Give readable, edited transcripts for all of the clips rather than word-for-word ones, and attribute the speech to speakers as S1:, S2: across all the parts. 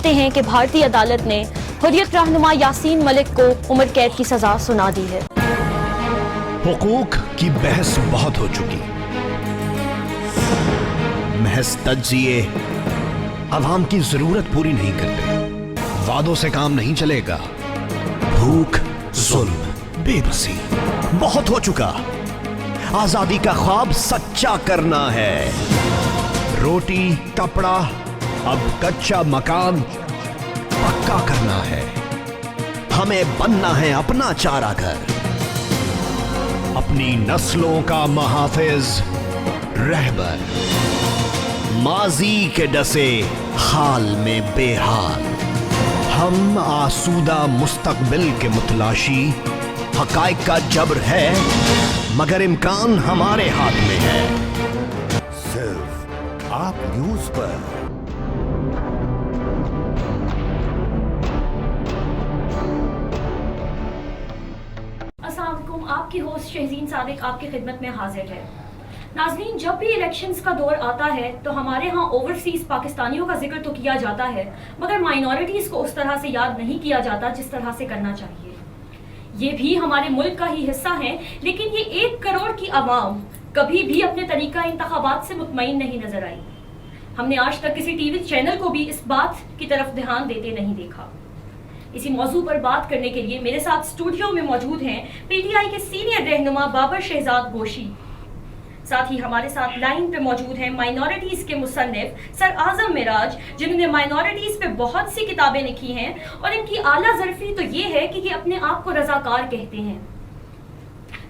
S1: دیکھتے ہیں کہ بھارتی عدالت نے حریت رہنما یاسین ملک کو عمر قید کی سزا سنا دی ہے۔
S2: حقوق کی بحث بہت ہو چکی، محض تجزیے عوام کی ضرورت پوری نہیں کرتے، وعدوں سے کام نہیں چلے گا، بھوک، ظلم، بے بسی بہت ہو چکا، آزادی کا خواب سچا کرنا ہے، روٹی کپڑا اب کچا مکان پکا کرنا ہے، ہمیں بننا ہے اپنا چارہ گھر، اپنی نسلوں کا محافظ رہبر، ماضی کے ڈسے حال میں بے حال، ہم آسودہ مستقبل کے متلاشی، حقائق کا جبر ہے مگر امکان ہمارے ہاتھ میں ہے۔
S3: صرف آپ نیوز پر۔
S1: السلام علیکم، آپ کی ہوسٹ شہزین صادق آپ کی خدمت میں حاضر ہے۔ ناظرین، جب بھی الیکشنز کا دور آتا ہے تو ہمارے ہاں اوورسیز پاکستانیوں کا ذکر تو کیا جاتا ہے مگر مائنورٹیز کو اس طرح سے یاد نہیں کیا جاتا جس طرح سے کرنا چاہیے۔ یہ بھی ہمارے ملک کا ہی حصہ ہیں، لیکن یہ 1 کروڑ کی عوام کبھی بھی اپنے طریقہ انتخابات سے مطمئن نہیں نظر آئی۔ ہم نے آج تک کسی ٹی وی چینل کو بھی اس بات کی طرف دھیان دیتے نہیں دیکھا۔ اسی موضوع پر بات کرنے کے لیے میرے ساتھ اسٹوڈیو میں موجود ہیں پی ٹی آئی کے سینئر رہنما بابر شہزاد گوشی، ساتھ ہی ہمارے ساتھ لائن پہ موجود ہیں مائنورٹیز کے مصنف سر اعظم معراج، جنہوں نے مائنورٹیز پہ بہت سی کتابیں لکھی ہیں اور ان کی اعلیٰ ظرفی تو یہ ہے کہ یہ اپنے آپ کو رضاکار کہتے ہیں۔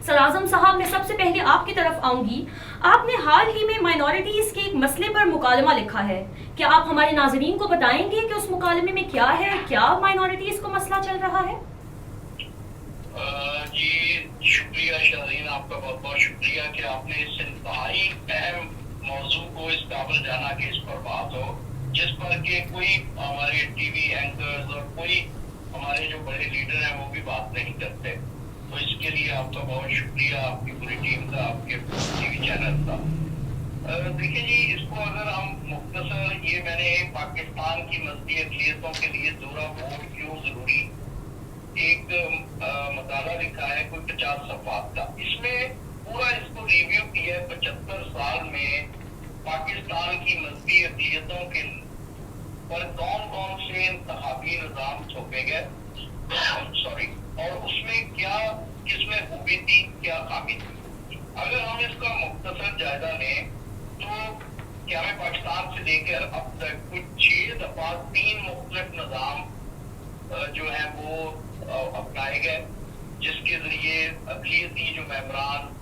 S1: سر اعظم صاحب، میں سب سے پہلے آپ کی طرف آؤں گی۔ آپ نے حال ہی میں مائنورٹیز کے ایک مسئلے پر مکالمہ لکھا ہے، کیا آپ ہمارے ناظرین کو بتائیں گے کہ اس مکالمے میں کیا ہے، کیا مائنورٹیز کو مسئلہ چل رہا ہے؟
S4: جی شکریہ شاہین، آپ کا بہت بہت شکریہ کہ آپ نے اس انتہائی اہم موضوع کو اس قابل جانا کہ اس پر بات ہو، جس پر کہ کوئی ہمارے ٹی وی اینکرز اور کوئی ہمارے جو بڑے لیڈر ہیں وہ بھی بات نہیں کرتے، تو اس کے لیے آپ کا بہت شکریہ، آپ کی پوری ٹیم کا، آپ کے ٹی وی چینل کا۔ دیکھیں جی، اس کو اگر ہم مختصر، یہ میں نے پاکستان کی مذہبی اقلیتوں کے لیے دوہرا ووٹ کیوں ضروری ایک مقالہ لکھا ہے، کوئی 50 صفحات کا۔ اس میں پورا اس کو ریویو کیا ہے 75 سال میں پاکستان کی مذہبی اقلیتوں کے پر کون کون سے انتخابی نظام تھوپے گئے، اور اس میں کیا، کس میں خوبی تھی، کیا خامی تھی۔ اگر ہم اس کا مختصر جائزہ لیں تو کیا ہمیں پاکستان سے لے کر اب تک کچھ 6 دفعہ 3 مختلف نظام جو ہیں وہ اپنائے گئے، جس کے ذریعے اقلیتی جو ممبران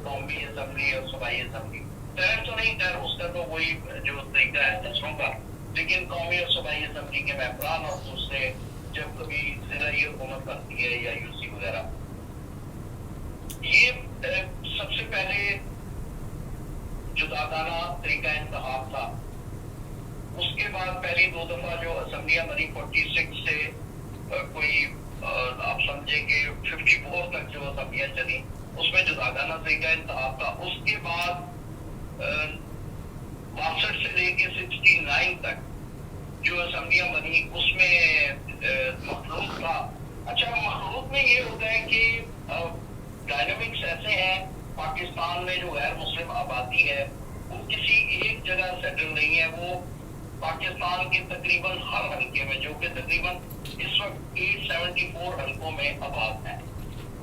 S4: قومی اسمبلی اور صوبائی اسمبلی، خیر تو نہیں، خیر اس کا تو وہی جو طریقہ ہے دوسروں کا، لیکن قومی اور صوبائی اسمبلی کے ممبران اور دوسرے جب کبھی ضلعی حکومت بنتی ہے یا یو سی وغیرہ، یہ سب سے پہلے جداگانہ طریقہ انتخاب تھا۔ اس کے بعد پہلی 2 دفعہ جو اسمبلیاں بنی 46 سے کوئی آپ سمجھیں کہ 54 تک جو اسمبلیاں چلی، اس میں جداگانہ طریقہ انتخاب تھا۔ اس کے بعد 62 سے لے کے 69 تک جو اسمبلیاں بنی اس میں مخلوط تھا۔ اچھا، مخلوط میں یہ ہوتا ہے کہ ڈائنامکس ایسے ہیں پاکستان میں، جو غیر مسلم آبادی ہے وہ کسی ایک جگہ سیٹل نہیں ہے، وہ پاکستان کے تقریباً ہر حلقے میں، جو کہ تقریباً اس وقت 874 حلقوں میں آباد ہے،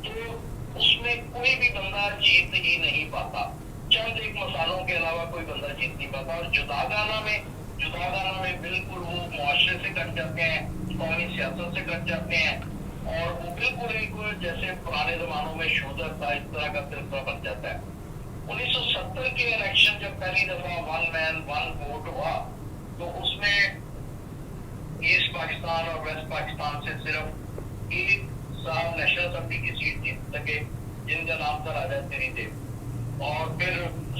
S4: تو اس میں کوئی بھی بندہ جیت ہی نہیں پاتا، چند ایک مسالوں کے علاوہ کوئی بندہ جیت نہیں پاتا۔ اور جداگانہ میں بالکل وہ معاشرے سے کٹ جاتے ہیں، قومی سیاست سے کٹ جاتے ہیں، اور وہ بالکل ایک جیسے پرانے زمانوں میں شودر تھا اس طرح کا سلسلہ بن جاتا ہے۔ 1970 کے الیکشن جب پہلی دفعہ 1 مین 1 ووٹ ہوا تو اس میں ایسٹ پاکستان اور ویسٹ پاکستان سے صرف ایک صاحب نیشنل اسمبلی کی سیٹ جیت سکے، جن کا نام تھا راجا تیری دیو، اور پھر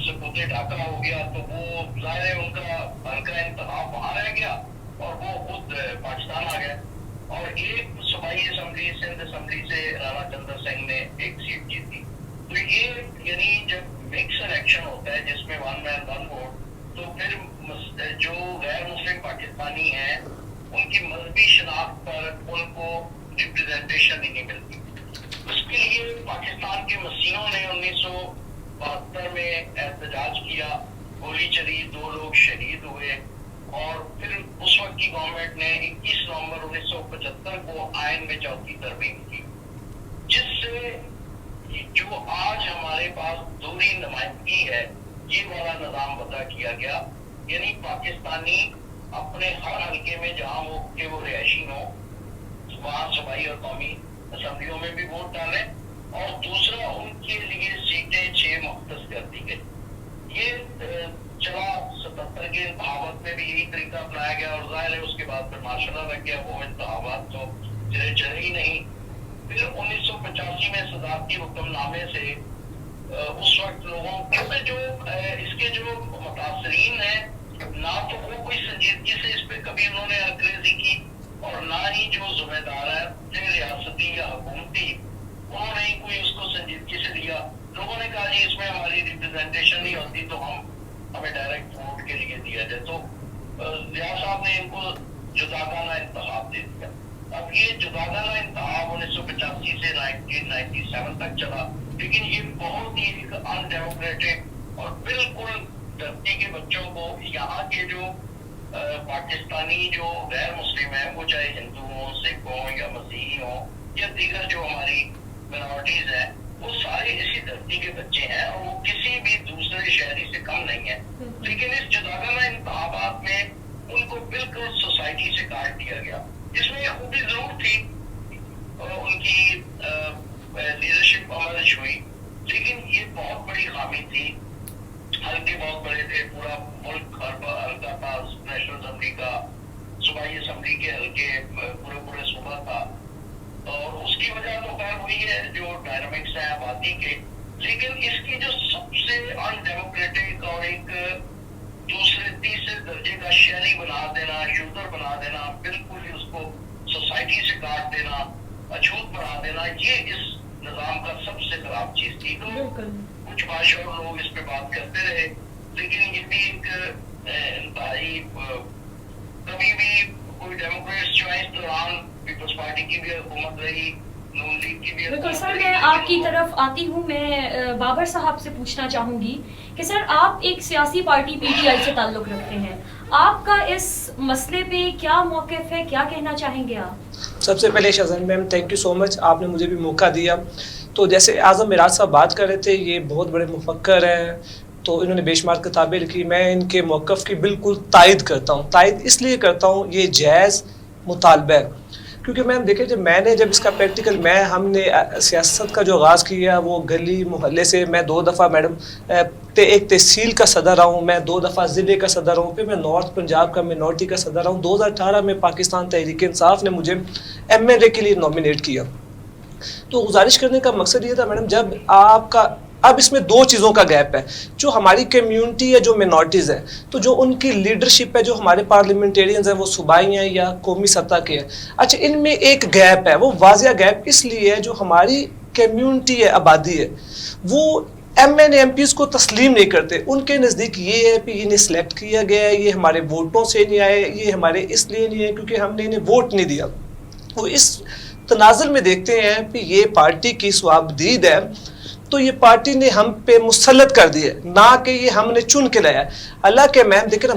S4: سپوت ڈھاکہ ہو گیا، تو وہ ظاہر ہے ان کا حلقہ انتخاب وہاں رہ گیا اور وہ خود پاکستان آ گئے، اور ایک صوبائی اسمبلی سندھ اسمبلی سے رانا چندر سنگھ نے ایک سیٹ جیتی۔ تو یہ یعنی جب مکس الیکشن ہوتا ہے جس میں 1 مین 1 ووٹ، تو پھر جو غیر مسلم پاکستانی ہیں उनकी मजहबी शनाख्त पर उनको रिप्रेजेंटेशन ही नहीं मिलती। उसके लिए पाकिस्तान के मसीहों ने 1972 में एहतजाज किया, गोली चली, 2 लोग शहीद हुए और फिर उस वक्त की गवर्नमेंट ने 21 नवंबर 1975 को आयन में चौथी तरमीम की, जिससे जो आज हमारे पास दोहरी नुमाइंदगी है ये वाला निजाम वضع किया गया। यानी पाकिस्तानी अपने हर हल्के में जहां वो रिहायशी हो वहां सूबाई और कौमी असेंबलियों में भी वोट डालें और दूसरा उनके लिए सीटें 6 मुख्तस कर दी गई। ये चला 77 के इंतखाबात में भी यही तरीका अपनाया गया और जाहिर है उसके बाद फिर माशाल्लाह लग गया, वो इंतखाबात तो चले ही नहीं। फिर 1985 में सदारती हुक्मनामे से उस वक्त लोगों के जो इसके जो मुतासरीन हैं ना तो वो कोई संजीदगी से इस पे कभी उन्होंने अंग्रेजी की और ना ही जो जिम्मेदार है रियासती या हुकूमती उन्होंने ही कोई उसको संजीदगी से लिया। लोगों ने कहा जी इसमें हमारी रिप्रेजेंटेशन नहीं होती तो हमें डायरेक्ट वोट के लिए दिया जाए, तो रियाज साहब ने इनको जुदागाना इंतखाब दे दिया। अब ये जुदागाना इंतखाब 1985 से 1997 तक चला, लेकिन ये बहुत ही एक अनडेमोक्रेटिक और बिल्कुल धरती के बच्चों को यहाँ के जो पाकिस्तानी जो गैर मुस्लिम है वो चाहे हिंदू हो, सिख हो या मसीही हो या दीगर जो हमारी मिनॉरिटीज हैं वो सारे इसी धरती के बच्चे हैं और वो किसी भी दूसरे शहरी से कम नहीं है। लेकिन इस जुदागाना इंतखाबात में उनको बिल्कुल सोसाइटी से काट दिया गया। इसमें खूबी जरूर थी उनकी लीडरशिप अमल हुई, लेकिन ये बहुत बड़ी खामी थी। हल्के बहुत बड़े थे, पूरा मुल्क हल्का था, नेशनल असेंबली का, सूबाई असेंबली के हल्के पूरे सूबा था और उसकी वजह तो खैर हुई है जो डायनामिक्स है आबादी के। लेकिन इसकी जो सबसे अनडेमोक्रेटिक और एक दूसरे तीसरे दर्जे का शहरी बना देना, यूजर बना देना, बिल्कुल ही उसको सोसाइटी से काट देना, अछूत बना देना, ये इस निजाम का सबसे खराब चीज थी। तो कुछ भाषा लोग इस पे बात करते रहे, लेकिन ये भी एक इंतहाई कभी भी कोई डेमोक्रेट्स जो है इस दौरान पीपल्स पार्टी की भी हुकूमत रही, नून लीग की भी।
S1: बिल्कुल सर, मैं आपकी तरफ आती हूँ। मैं बाबर साहब से पूछना चाहूँगी कि सर आप एक सियासी पार्टी पीटीआई से ताल्लुक़ रखते हैं, आपका इस मसले पे क्या मौक़िफ़ है, क्या कहना चाहेंगे आप?
S3: सबसे पहले Shahzad ma'am thank you so much, आपने मुझे भी मौका दिया। तो जैसे आज़म मिराज साहब बात कर रहे थे, ये बहुत बड़े मुफक्कर हैं, तो इन्होंने बेशुमार किताबें लिखी, मैं इनके मौक़िफ़ की बिल्कुल तायद करता हूँ। तायद इसलिए करता हूँ, ये जायज़ मुतालबा है, क्योंकि मैम देखें जब इसका प्रैक्टिकल हमने सियासत का जो आगाज़ किया वो गली मोहल्ले से। मैं 2 दफ़ा मैडम एक तहसील का सदर रहा हूँ, मैं 2 दफ़ा ज़िले का सदर रहा हूँ, फिर मैं नॉर्थ पंजाब का मिनॉरिटी का सदर रहा हूँ। 2018 में पाकिस्तान तहरीक इंसाफ ने मुझे MLA के लिए नॉमिनेट किया। तो गुजारिश करने का मकसद ये था मैडम, जब आपका अब इसमें 2 चीज़ों का गैप है, जो हमारी कम्युनिटी है, जो मिनॉरिटीज़ है, तो जो उनकी लीडरशिप है, जो हमारे पार्लियामेंटेरियंस हैं, वो सूबाई हैं या कौमी सतह के हैं। अच्छा, इनमें एक गैप है, वो वाजिया गैप इसलिए है, जो हमारी कम्युनिटी है, आबादी है, वो MNA MPs को तस्लीम नहीं करते। उनके नज़दीक ये है कि इन्हें सिलेक्ट किया गया है, ये हमारे वोटों से नहीं आए, ये हमारे इसलिए नहीं है क्योंकि हमने इन्हें वोट नहीं दिया। वो इस तनाजुल में देखते हैं कि ये पार्टी की स्वाबदीद है, तो ये पार्टी ने हम पे मुसल्लत कर दी है, ना कि ये हमने चुन के लाया। हालांकि मैम देखें ना,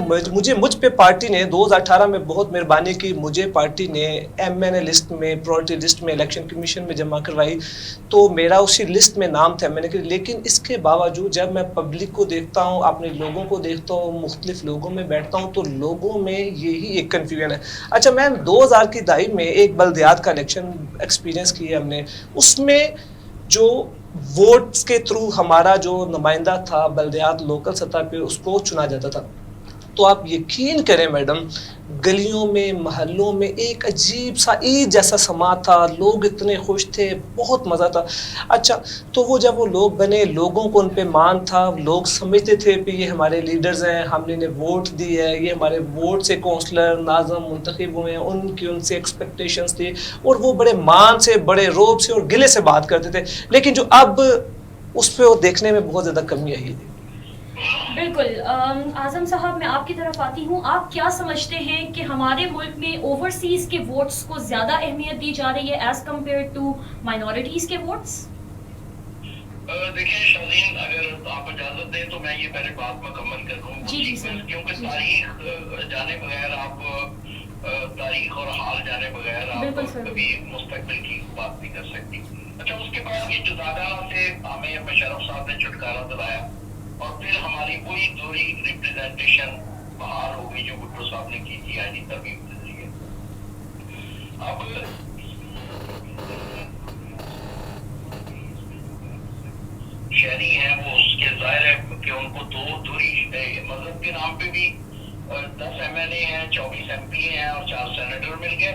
S3: मुझ पे पार्टी ने 2018 में बहुत मेहरबानी की, मुझे पार्टी ने MNA लिस्ट में, प्रायोरिटी लिस्ट में, इलेक्शन कमीशन में जमा करवाई, तो मेरा उसी लिस्ट में नाम था MNA के। लेकिन इसके बावजूद जब मैं पब्लिक को देखता हूँ, अपने लोगों को देखता हूँ, मुख्तलिफ लोगों में बैठता हूँ, तो लोगों में यही एक कन्फ्यूजन है। अच्छा मैम, 2000 की दहाई में एक बल्दियात का इलेक्शन एक्सपीरियंस किया हमने, उसमें जो वोट्स के थ्रू हमारा जो नुमाइंदा था बल्दियात लोकल सतह पे, उसको चुना जाता था। तो आप यकीन करें मैडम, गलियों में, महल्लों में एक अजीब सा ईद जैसा समा था, लोग इतने खुश थे, बहुत मज़ा था। अच्छा, तो वो जब वो लोग बने, लोगों को उन पे मान था, लोग समझते थे कि ये हमारे लीडर्स हैं, हमने इन्हें वोट दी है, ये हमारे वोट से कौंसलर नाज़म मुंतखब हुए हैं, उनकी उनसे एक्सपेक्टेशंस थी, और वो बड़े मान से, बड़े रोब से और गिले से बात करते थे। लेकिन जो अब उस पर देखने में बहुत ज़्यादा कमी आई है।
S1: बिल्कुल आज़म साहब, मैं आपकी तरफ आती हूँ। आप क्या समझते हैं कि हमारे मुल्क में ओवरसीज़ के वोट्स को ज़्यादा अहमियत दी जा रही है एज़ कम्पेयर टू माइनॉरिटीज़ के वोट्स?
S4: देखिए शालीन, अगर आप इजाजत दें तो मैं ये पहले बात मुकम्मल कर लूँ,
S1: जी सर।
S4: क्योंकि तारीख जाने बगैर आप तारीख और हाल जाने बगैर आप
S1: बिल्कुल सर।
S4: कभी मुस्तकबिल की बात नहीं कर सकती। अच्छा, उसके बाद ये जुदागा से हमें मुशर्रफ साहब ने छुटकारा दिलाया और फिर हमारी वही दोहरी रिप्रेजेंटेशन बाहर हो गई जो भुट्टो साहब ने की थी आईनी तरमीम के जरिए। अब शहरी हैं वो, उसके जाहिर है कि उनको दोहरी मजहब के नाम पे भी 10 MLA हैं, 24 MP हैं और 4 सेनेटर मिल गए,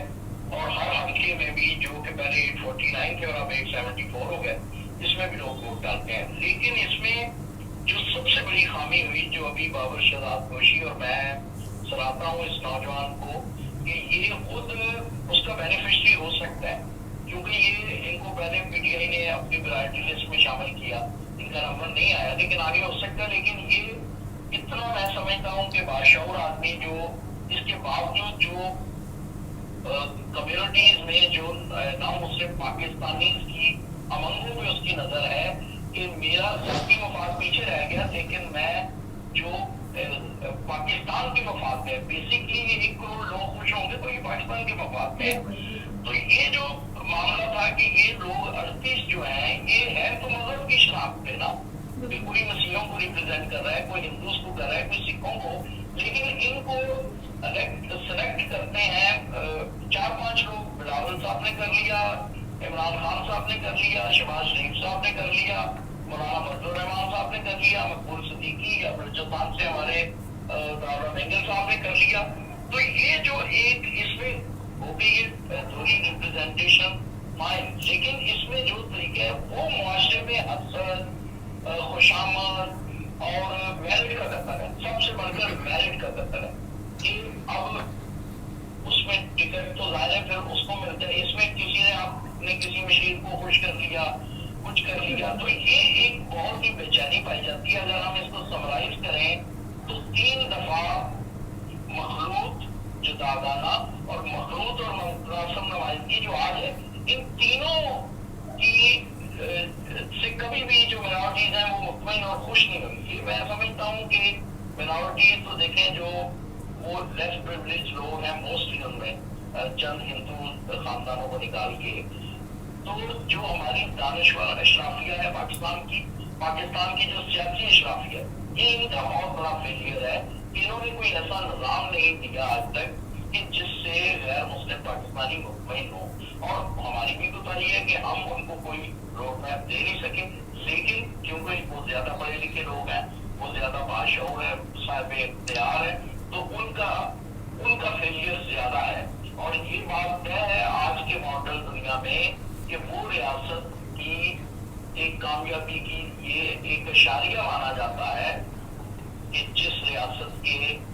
S4: और हर हल्के में भी जो कि पहले 849 थे और अब 874 हो गए, इसमें भी लोग वोट डालते हैं। लेकिन इसमें जो सबसे बड़ी खामी हुई, जो अभी बाबर शहजाद गोशी, और मैं सराहता हूँ इस नौजवान को कि ये खुद उसका बेनिफिशरी हो सकता है, क्योंकि ये इनको पहले PTI ने अपनी प्रायोरिटी लिस्ट में शामिल किया, इनका नंबर नहीं आया, लेकिन आगे हो सकता है। लेकिन ये इतना मैं समझता हूँ कि बाशऊर आदमी जो इसके बावजूद जो कम्युनिटीज में जो नॉन मुस्लिम पाकिस्तानी की अमंगों में उसकी नजर है कि मेरा जाती मफाद पीछे रह गया, लेकिन मैं जो पाकिस्तान के मफाद में, बेसिकली ये 1 करोड़ लोग खुश होंगे तो ये पाकिस्तान के मफाद में। तो ये जो मामला था कि ये लोग 38 जो हैं, ये है तो मजहब की शनाख्त पे ना, कोई मसीहों को रिप्रेजेंट कर रहा है, कोई हिंदूज को कर रहा है, कोई सिखों को, लेकिन इनको सेलेक्ट करते हैं 4-5 लोग। बिलावल साहब ने कर लिया, इमरान खान साहब ने कर लिया, शहबाज शरीफ साहब ने कर लिया, मौलाना फजल रहमान साहब ने कर लिया, मकबूल सिद्दीकी या बलूचिस्तान से हमारे दारा बेंगल साहब ने कर लिया। तो ये जो एक इसमें हो गई है थोड़ी रिप्रेजेंटेशन माइंड, लेकिन इसमें जो तरीके है वो मुआशरे में अक्सर खुशामद और मेरिट का कतर है, सबसे बढ़कर मेरिट का कतर है कि अब उसमें टिकट तो जाहिर है फिर उसको मिलता है, इसमें किसी ने आपने किसी मशीर को खुश कर लिया, कुछ कर लिया, तो ये एक बहुत ही बेचैनी पाई जाती है। अगर हम इसको समराइज करें तो 3 दफा मखलूत, जुदागाना और मखलूत और मुनासिब नुमाइंदगी जो आज है, इन तीनों की से कभी भी जो मिनॉरिटीज हैं वो मुतमईन और खुश नहीं हुई। मैं समझता हूँ कि मिनॉरिटीज तो देखें जो वो लेस प्रिविलेज लोग हैं मोस्टली, उनमें चंद हिंदू खानदानों को निकाल के, तो जो हमारी दानिश्वर अशराफिया है पाकिस्तान की जो सियासी अशराफिया, ये इनका बहुत बड़ा फेलियर है कि इन्होंने कोई ऐसा निजाम नहीं दिया आज तक कि जिससे गैर मुस्लिम पाकिस्तानी मुतमईन हो। और हमारी भी तो ये है कि हम उनको कोई रोड मैप दे नहीं सके, लेकिन क्योंकि वो ज्यादा पढ़े लिखे लोग हैं, वो ज्यादा बाशऊर है, साहिब इख्तियार है, तो उनका फेलियर ज्यादा है। और ये बात तय है आज के मॉडर्न दुनिया में कि वो रियासत की एक कामयाबी की ये एक इशारिया माना जाता है कि जिस रियासत के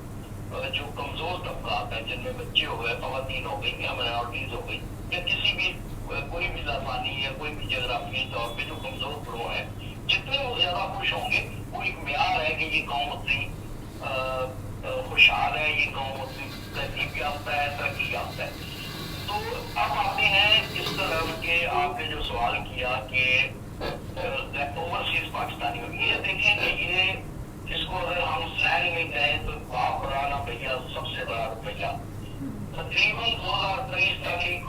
S4: जो कमजोर तबकात है, जिनमें बच्चे हो गए, खवातीन हो गई या माइनॉरिटीज हो गई, या किसी भी कोई भी ज़बानी या कोई भी जोग्राफियाई तौर पे जो कमजोर ग्रोह है, जितने वो ज्यादा खुश होंगे, वो एक म्यार है कि ये कौम उतनी खुशहाल है, ये कौम उतनी तहजीब याफ्ता है, तरक्की याफ्ता है। तो अब आते हैं इस तरफ के आपने जो सवाल किया कि ओवरसीज पाकिस्तानी, ये देखें कि ये इसको अगर हम स्लैंग में गए तो बाप बड़ा ना भैया सबसे बड़ा रुपया, तकरीबन 2023 तक एक